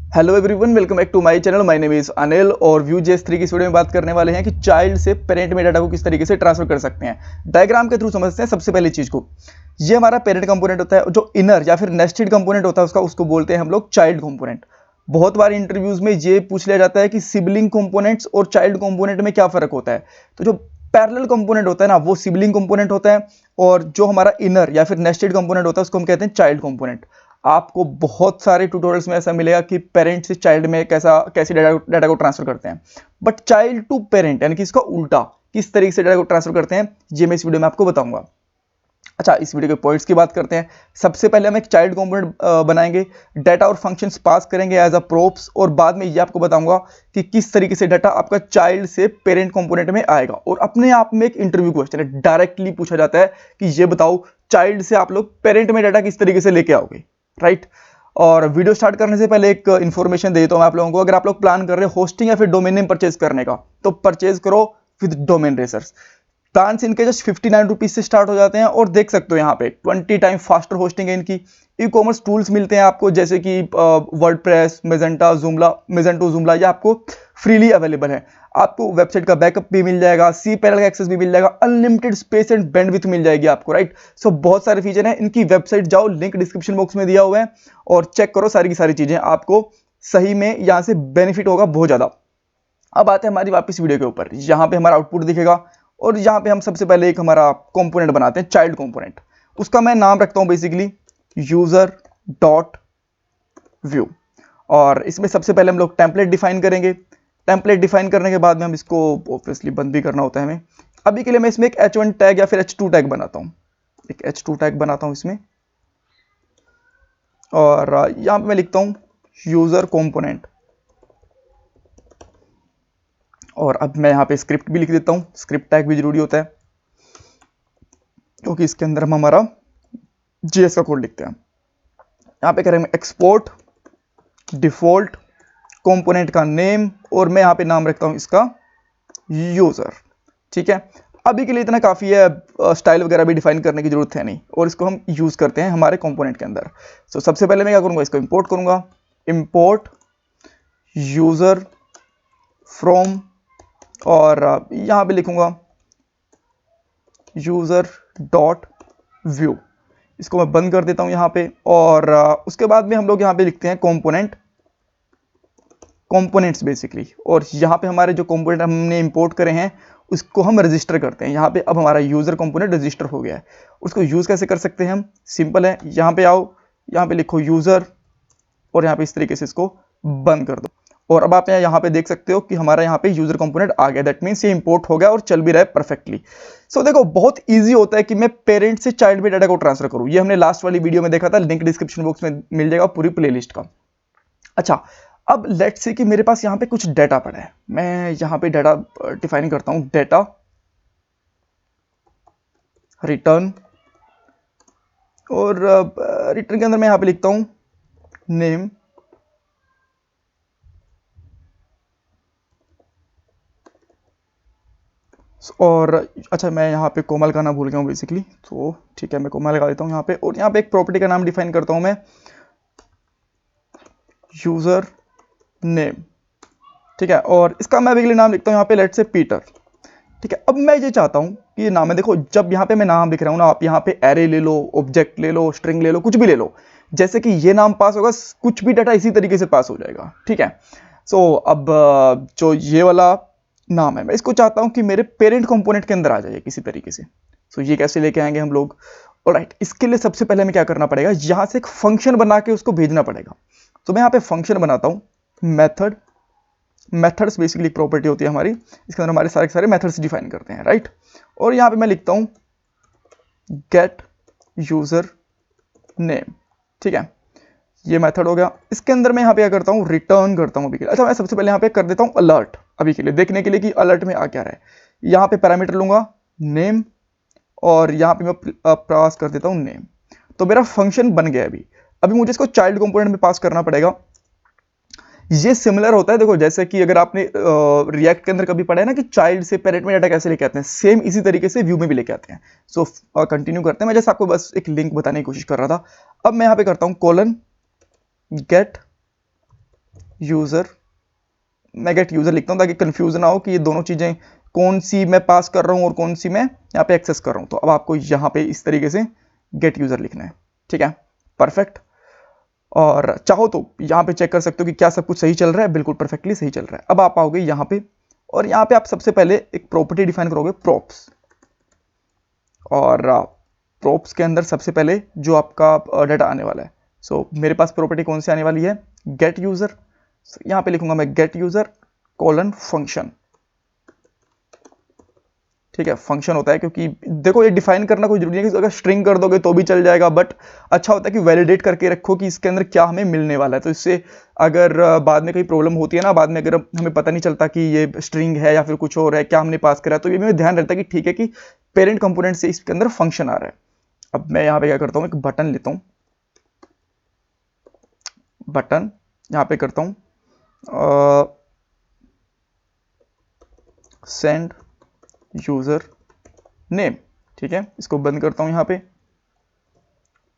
Hello everyone, welcome back to my channel. My name is Anil और Vue.js3 की इस video में बात करने वाले हैं कि चाइल्ड से पेरेंट में डाटा को किस तरीके से ट्रांसफर कर सकते हैं। डायग्राम के थ्रू समझते हैं। सबसे पहली चीज को, ये हमारा पेरेंट कंपोनेंट होता है, जो इनर या फिर नेस्टेड कंपोनेंट होता है उसको बोलते हैं हम लोग चाइल्ड कंपोनेंट। बहुत बार इंटरव्यूज में ये पूछ लिया जाता है कि सिबलिंग कंपोनेंट्स और चाइल्ड कंपोनेंट में क्या फर्क होता है। तो जो पैरेलल कंपोनेंट होता है ना, वो सिबलिंग कंपोनेंट होता है, और जो हमारा इनर या फिर नेस्टेड कंपोनेंट होता है उसको हम कहते हैं चाइल्ड कंपोनेंट। आपको बहुत सारे ट्यूटोरियल्स में ऐसा मिलेगा कि पेरेंट से चाइल्ड में कैसे डाटा को ट्रांसफर करते हैं, बट चाइल्ड टू पेरेंट यानी कि इसका उल्टा किस तरीके से डाटा को ट्रांसफर करते हैं, ये मैं इस वीडियो में आपको बताऊंगा। अच्छा, इस वीडियो के पॉइंट्स की बात करते हैं। सबसे पहले हम एक चाइल्ड कंपोनेंट बनाएंगे, डाटा और फंक्शंस पास करेंगे एज अ प्रोप्स, और बाद में ये आपको बताऊंगा कि किस तरीके से डाटा आपका चाइल्ड से पेरेंट कंपोनेंट में आएगा। और अपने आप में एक इंटरव्यू क्वेश्चन है, डायरेक्टली पूछा जाता है कि ये बताओ चाइल्ड से आप लोग पेरेंट में डाटा किस तरीके से लेके आओगे, राइट। और वीडियो स्टार्ट करने से पहले एक इन्फॉर्मेशन दे देता हूं मैं आप लोगों को। अगर आप लोग प्लान कर रहे हो होस्टिंग या फिर डोमेन नेम परचेज करने का, तो परचेज करो विद डोमेन रेसर्स। प्लान्स इनके जस्ट 59 रुपीज से स्टार्ट हो जाते हैं, और देख सकते हो यहाँ पे 20 टाइम फास्टर होस्टिंग है इनकी। ई कॉमर्स टूल्स मिलते हैं आपको, जैसे कि वर्डप्रेस, मेजेंटो, जूमला, ये आपको फ्रीली अवेलेबल है। आपको वेबसाइट का बैकअप भी मिल जाएगा, सी पैनल का एक्सेस भी मिल जाएगा, अनलिमिटेड स्पेस एंड बैंडविड्थ मिल जाएगी आपको, राइट। सो बहुत सारे फीचर हैं इनकी। वेबसाइट जाओ, लिंक डिस्क्रिप्शन बॉक्स में दिया हुआ है, और चेक करो सारी की सारी चीजें। आपको सही में यहाँ से बेनिफिट होगा बहुत ज्यादा। अब आते हैं हमारी वापस वीडियो के ऊपर। यहाँ पे हमारा आउटपुट दिखेगा, और यहाँ पे हम सबसे पहले एक हमारा कंपोनेंट बनाते हैं, चाइल्ड कंपोनेंट। उसका मैं नाम रखता हूँ बेसिकली यूजर डॉट व्यू। और इसमें सबसे पहले हम लोग टेम्पलेट डिफाइन करेंगे। टेम्पलेट डिफाइन करने के बाद में हम इसको ऑब्वियसली बंद भी करना होता है हमें। अभी के लिए मैं इसमें एक h1 टैग या फिर h2 टैग बनाता हूँ। एक h2 टैग बनाता हूँ इसमें, और यहाँ पे मैं लिखता हूँ यूजर कंपोनेंट। और अब मैं यहाँ पे स्क्रिप्ट भी लिख देता हूँ। स्क्रिप्ट टैग भी जरूरी होता है, क्योंकि इसके अंदर हम हमारा JS का कोड लिखते हैं। यहाँ पे करेंगे एक्सपोर्ट डिफॉल्ट कंपोनेंट का नेम, और मैं यहाँ पे नाम रखता हूँ इसका यूजर। ठीक है, अभी के लिए इतना काफ़ी है। स्टाइल वगैरह भी डिफाइन करने की जरूरत है नहीं, और इसको हम यूज़ करते हैं हमारे कंपोनेंट के अंदर। तो सबसे पहले मैं क्या करूँगा, इसको इंपोर्ट करूँगा। इंपोर्ट यूजर फ्रॉम, और यहाँ पे लिखूँगा यूजर डॉट व्यू। इसको मैं बंद कर देता हूँ यहाँ पे। और उसके बाद में हम लोग यहाँ पे लिखते हैं कंपोनेंट्स बेसिकली। और यहाँ पे हमारे जो कंपोनेंट हमने इंपोर्ट करे हैं उसको हम रजिस्टर करते हैं। यहाँ पे अब हमारा यूजर कंपोनेंट रजिस्टर हो गया है। उसको यूज कैसे कर सकते हैं हम, सिंपल है। यहाँ पे आओ, यहाँ पे लिखो यूजर, और यहाँ पे इस तरीके से इसको बंद कर दो। और अब आप यहाँ पे देख सकते हो कि हमारा यहाँ पे यूजर कंपोनेंट आ गया। दैट मीन्स ये इंपोर्ट हो गया और चल भी रहा है परफेक्टली। सो देखो, बहुत इजी होता है कि मैं पेरेंट से चाइल्ड में डाटा को ट्रांसफर करूँ। ये हमने लास्ट वाली वीडियो में देखा था, लिंक डिस्क्रिप्शन बॉक्स में मिल जाएगा पूरी प्लेलिस्ट का। अच्छा, अब लेट्स से कि मेरे पास यहाँ पे कुछ डाटा पड़ा है। मैं यहाँ पे डाटा डिफाइन करता हूँ, डाटा रिटर्न, और रिटर्न के अंदर मैं यहाँ पे लिखता हूँ नेम, और अच्छा, मैं यहाँ पे कोमल का नाम भूल गया हूँ बेसिकली, तो ठीक है मैं कोमल लगा देता हूँ यहाँ पे। और यहाँ पे एक प्रॉपर्टी का नाम डिफाइन करता हूँ मैं, यूजर नेम। ठीक है, और इसका मैं अभी नाम लिखता हूँ यहाँ पे लेट्स से पीटर। ठीक है, अब मैं ये चाहता हूँ कि ये नाम है, देखो जब यहाँ पे मैं नाम लिख रहा हूँ ना, आप यहाँ पे एरे ले लो, ऑब्जेक्ट ले लो, स्ट्रिंग ले लो, कुछ भी ले लो। जैसे कि ये नाम पास होगा, कुछ भी डाटा इसी तरीके से पास हो जाएगा। ठीक है, सो अब जो ये वाला नाम है, मैं इसको चाहता हूँ कि मेरे पेरेंट कंपोनेंट के अंदर आ जाए किसी तरीके से। सो ये कैसे लेके आएंगे हम लोग। ऑलराइट, इसके लिए सबसे पहले हमें क्या करना पड़ेगा, यहाँ से एक फंक्शन बना के उसको भेजना पड़ेगा। तो मैं यहाँ पे फंक्शन बनाता हूँ, मेथड। मेथड्स बेसिकली एक प्रॉपर्टी होती है हमारी, इसके अंदर हमारे सारे के सारे मेथड्स डिफाइन करते हैं, राइट। और यहाँ पे मैं लिखता हूँ गेट यूजर नेम। ठीक है, ये मेथड हो गया। इसके अंदर मैं यहाँ पे क्या करता हूँ, रिटर्न करता हूँ अभी के लिए। अच्छा, मैं सबसे पहले यहाँ पे कर देता हूँ अलर्ट, अभी के लिए देखने के लिए कि अलर्ट में आ क्या रहा है। यहाँ पे पैरामीटर लूंगा नेम, और यहाँ पे मैं पास कर देता हूँ नेम। तो मेरा फंक्शन बन गया। अभी मुझे इसको चाइल्ड कंपोनेंट में पास करना पड़ेगा। ये सिमिलर होता है, देखो जैसे कि अगर आपने रिएक्ट के अंदर कभी पढ़ा है ना कि चाइल्ड से पेरेंट में डाटा कैसे लेके आते हैं, सेम इसी तरीके से व्यू में भी लेके आते हैं। सो कंटिन्यू करते हैं। मैं जैसे आपको बस एक लिंक बताने की कोशिश कर रहा था। अब मैं यहाँ पे करता हूँ कोलन गेट यूज़र, मैं गेट यूज़र लिखता हूँ ताकि कंफ्यूज ना हो कि ये दोनों चीज़ें कौन सी मैं पास कर रहा हूँ और कौन सी मैं यहाँ पे एक्सेस कर रहा हूँ। तो अब आपको यहाँ पे इस तरीके से गेट यूज़र लिखना है, ठीक है, परफेक्ट। और चाहो तो यहाँ पे चेक कर सकते हो कि क्या सब कुछ सही चल रहा है, बिल्कुल परफेक्टली सही चल रहा है। अब आप आओगे यहाँ पे और यहाँ पे आप सबसे पहले एक प्रॉपर्टी डिफाइन करोगे प्रॉप्स, और प्रॉप्स के अंदर सबसे पहले जो आपका डाटा आने वाला है, सो मेरे पास प्रॉपर्टी कौन सी आने वाली है, गेट यूज़र। यहाँ पे लिखूंगा मैं गेट यूज़र कॉलन फंक्शन, ठीक है, फंक्शन होता है क्योंकि देखो ये डिफाइन करना कोई जरूरी नहीं है कि अगर स्ट्रिंग कर दोगे तो भी चल जाएगा, बट अच्छा होता है कि वैलिडेट करके रखो कि इसके अंदर क्या हमें मिलने वाला है। तो इससे अगर बाद में कोई प्रॉब्लम होती है ना, बाद में अगर हमें पता नहीं चलता कि ये स्ट्रिंग है या फिर कुछ और है, क्या हमने पास करा, तो ये में ध्यान रहता है कि ठीक है कि पेरेंट कंपोनेंट से इसके अंदर फंक्शन आ रहा है। अब मैं यहाँ पे क्या करता हूँ, एक बटन लेता हूँ, बटन यहाँ पे करता हूँ सेंड यूजर नेम, ठीक है, इसको बंद करता हूं यहाँ पे।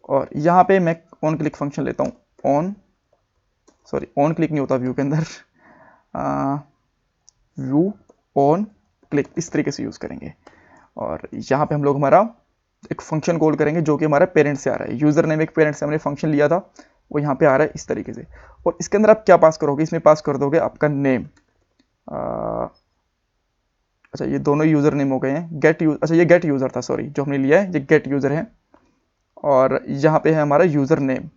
और यहाँ पे मैं ऑन क्लिक फंक्शन लेता हूं, ऑन क्लिक नहीं होता व्यू के अंदर, व्यू ऑन क्लिक इस तरीके से यूज करेंगे। और यहाँ पे हम लोग हमारा एक फंक्शन कॉल करेंगे जो कि हमारा पेरेंट से आ रहा है, यूजर नेम एक पेरेंट से हमने फंक्शन लिया था, वो यहाँ पे आ रहा है इस तरीके से। और इसके अंदर आप क्या पास करोगे, इसमें पास कर दोगे आपका नेम, अच्छा ये दोनों यूजर नेम हो गए हैं, अच्छा ये गेट यूजर था, सॉरी, जो हमने लिया है ये गेट यूजर है। और यहाँ पे है हमारा यूजर नेम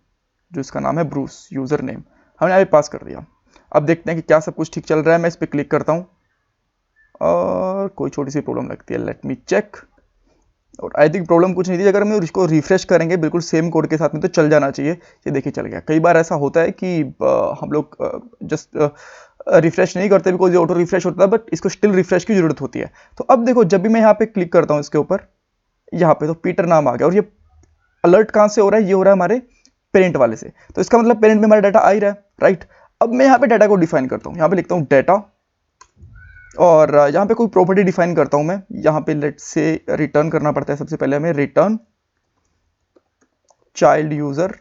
जो इसका नाम है ब्रूस, यूजर नेम हमने यहाँ पे पास कर दिया। अब देखते हैं कि क्या सब कुछ ठीक चल रहा है। मैं इस पर क्लिक करता हूँ और कोई छोटी सी प्रॉब्लम लगती है, लेट मी चेक। और आई थिंक प्रॉब्लम कुछ नहीं थी, अगर हम इसको रिफ्रेश करेंगे बिल्कुल सेम कोड के साथ में तो चल जाना चाहिए। ये देखिए चल गया। कई बार ऐसा होता है कि हम लोग जस्ट रिफ्रेश नहीं करते बिकॉज ये ऑटो रिफ्रेश होता है, बट इसको स्टिल रिफ्रेश की जरूरत होती है। तो अब देखो जब भी मैं यहाँ पे क्लिक करता हूँ इसके ऊपर, यहाँ पे तो पीटर नाम आ गया, और ये अलर्ट कहाँ से हो रहा है, ये हो रहा है हमारे पेरेंट वाले से। तो इसका मतलब पेरेंट में हमारा डाटा आ ही रहा है, राइट। अब मैं यहाँ पे डाटा को डिफाइन करता हूँ, यहाँ पे लिखता हूँ डाटा, और यहाँ पे कोई प्रॉपर्टी डिफाइन करता हूँ मैं। यहाँ पे लेट से रिटर्न करना पड़ता है, सबसे पहले हमें रिटर्न चाइल्ड यूजर,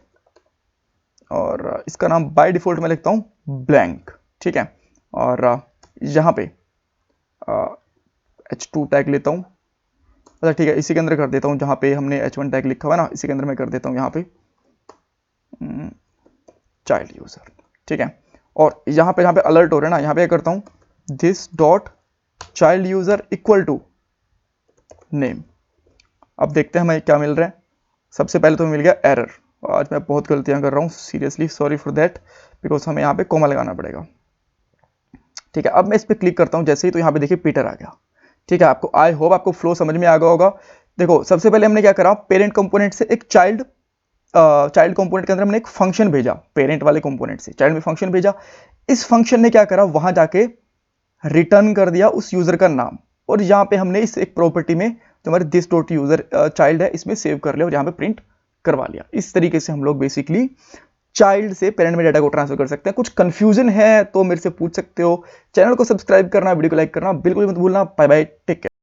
और इसका नाम बाय डिफॉल्ट मैं लिखता हूँ ब्लैंक, ठीक है। और यहाँ पे h2 टैग लेता हूँ, अच्छा ठीक है, इसी के अंदर कर देता हूँ जहाँ पे हमने h1 टैग लिखा हुआ है ना, इसी के अंदर मैं कर देता हूँ यहाँ पे चाइल्ड यूजर, ठीक है। और यहाँ पे अलर्ट हो रहा है ना, यहाँ पे क्या करता हूँ, this dot child user equal to name. अब देखते हैं हमें क्या मिल रहा है। सबसे पहले तो मिल गया एरर। आज मैं बहुत गलतियां कर रहा हूँ, seriously sorry for that, because हमें यहाँ पे कोमा लगाना पड़ेगा, ठीक है। अब मैं इस पर क्लिक करता हूँ जैसे ही, तो यहाँ पे देखिए पीटर आ गया, ठीक है। आपको आई होप आपको फ्लो समझ में आ गया होगा। देखो सबसे पहले हमने क्या करा, पेरेंट कंपोनेंट से एक चाइल्ड कंपोनेंट के अंदर हमने एक फंक्शन भेजा, पेरेंट वाले कंपोनेंट से चाइल्ड में फंक्शन भेजा। इस फंक्शन ने क्या करा, वहां जाके रिटर्न कर दिया उस यूजर का नाम, और यहाँ पे हमने इस एक प्रॉपर्टी में जो हमारे दिस डॉट यूजर चाइल्ड है इसमें सेव कर लिया और यहाँ पे प्रिंट करवा लिया। इस तरीके से हम लोग बेसिकली चाइल्ड से पेरेंट में डाटा को ट्रांसफर कर सकते हैं। कुछ कंफ्यूजन है तो मेरे से पूछ सकते हो। चैनल को सब्सक्राइब करना, वीडियो को लाइक करना बिल्कुल मत भूलना। Bye bye, take care.